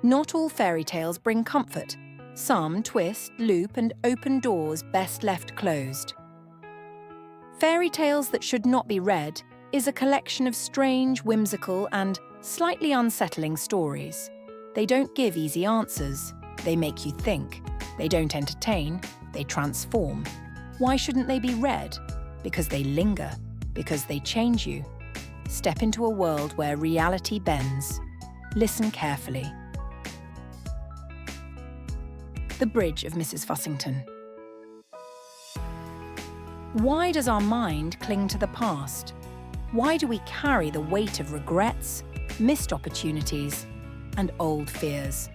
Not all fairy tales bring comfort. Some twist, loop, and open doors best left closed. Fairy Tales That Should Not Be Read is a collection of strange, whimsical, and slightly unsettling stories. They don't give easy answers. They make you think. They don't entertain. They transform. Why shouldn't they be read? Because they linger. Because they change you. Step into a world where reality bends. Listen carefully. The Bridge of Mrs. Fussington. Why does our mind cling to the past? Why do we carry the weight of regrets, missed opportunities, and old fears?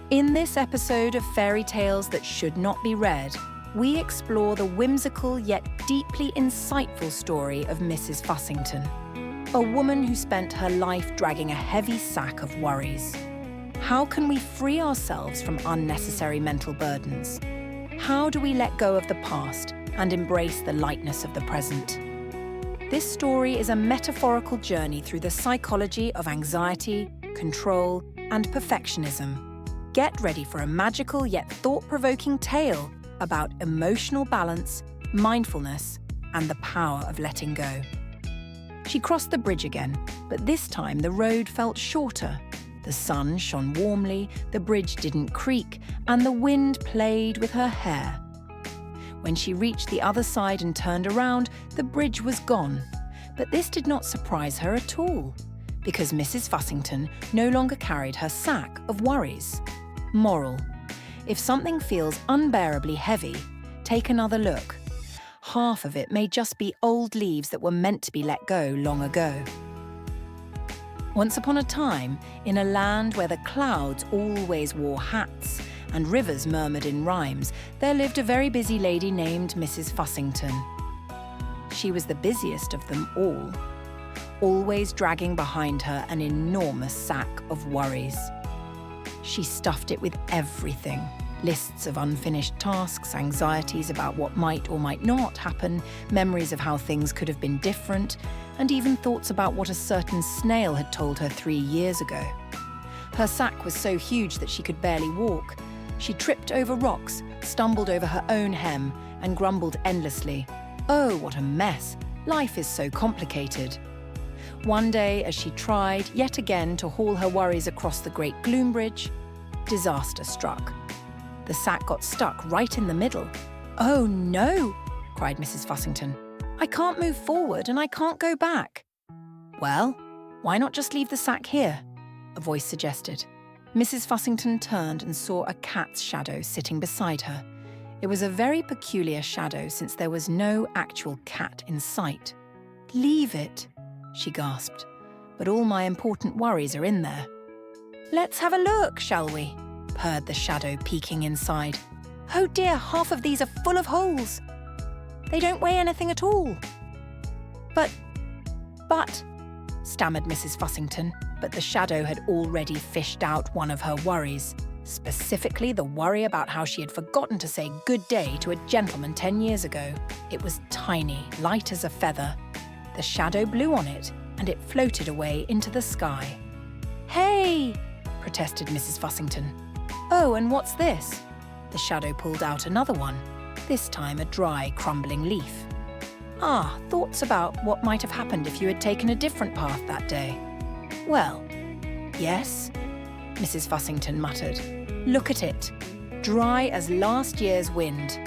In this episode of Fairy Tales That Should Not Be Read, we explore the whimsical yet deeply insightful story of Mrs. Fussington, a woman who spent her life dragging a heavy sack of worries. How can we free ourselves from unnecessary mental burdens? How do we let go of the past and embrace the lightness of the present? This story is a metaphorical journey through the psychology of anxiety, control, and perfectionism. Get ready for a magical yet thought-provoking tale about emotional balance, mindfulness, and the power of letting go. She crossed the bridge again, but this time the road felt shorter. The sun shone warmly, the bridge didn't creak, and the wind played with her hair. When she reached the other side and turned around, the bridge was gone. But this did not surprise her at all, because Mrs. Fussington no longer carried her sack of worries. Moral: if something feels unbearably heavy, take another look. Half of it may just be old leaves that were meant to be let go long ago. Once upon a time, in a land where the clouds always wore hats and rivers murmured in rhymes, there lived a very busy lady named Mrs. Fussington. She was the busiest of them all, always dragging behind her an enormous sack of worries. She stuffed it with everything: lists of unfinished tasks, anxieties about what might or might not happen, memories of how things could have been different, and even thoughts about what a certain snail had told her 3 years ago. Her sack was so huge that she could barely walk. She tripped over rocks, stumbled over her own hem, and grumbled endlessly. Oh, what a mess! Life is so complicated. One day, as she tried yet again to haul her worries across the Great Gloom Bridge, disaster struck. The sack got stuck right in the middle. "Oh no!" cried Mrs. Fussington. "I can't move forward and I can't go back." "Well, why not just leave the sack here?" a voice suggested. Mrs. Fussington turned and saw a cat's shadow sitting beside her. It was a very peculiar shadow since there was no actual cat in sight. "Leave it," she gasped. "But all my important worries are in there." "Let's have a look, shall we?" purred the shadow, peeking inside. "Oh dear, half of these are full of holes. They don't weigh anything at all." But, stammered Mrs. Fussington, but the shadow had already fished out one of her worries, specifically the worry about how she had forgotten to say good day to a gentleman 10 years ago. It was tiny, light as a feather. The shadow blew on it, and it floated away into the sky. "Hey!" protested Mrs. Fussington. "Oh, and what's this?" The shadow pulled out another one, this time a dry, crumbling leaf. "Ah, thoughts about what might have happened if you had taken a different path that day." "Well, yes," Mrs. Fussington muttered. "Look at it, dry as last year's wind.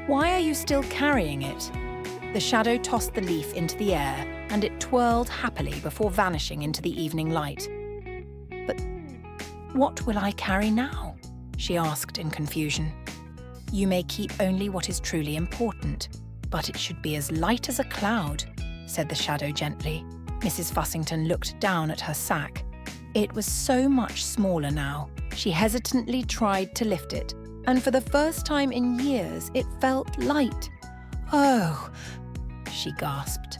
Why are you still carrying it?" The shadow tossed the leaf into the air, and it twirled happily before vanishing into the evening light. "But what will I carry now?" she asked in confusion. "You may keep only what is truly important, but it should be as light as a cloud," said the shadow gently. Mrs. Fussington looked down at her sack. It was so much smaller now. She hesitantly tried to lift it, and for the first time in years, it felt light. "Oh," she gasped.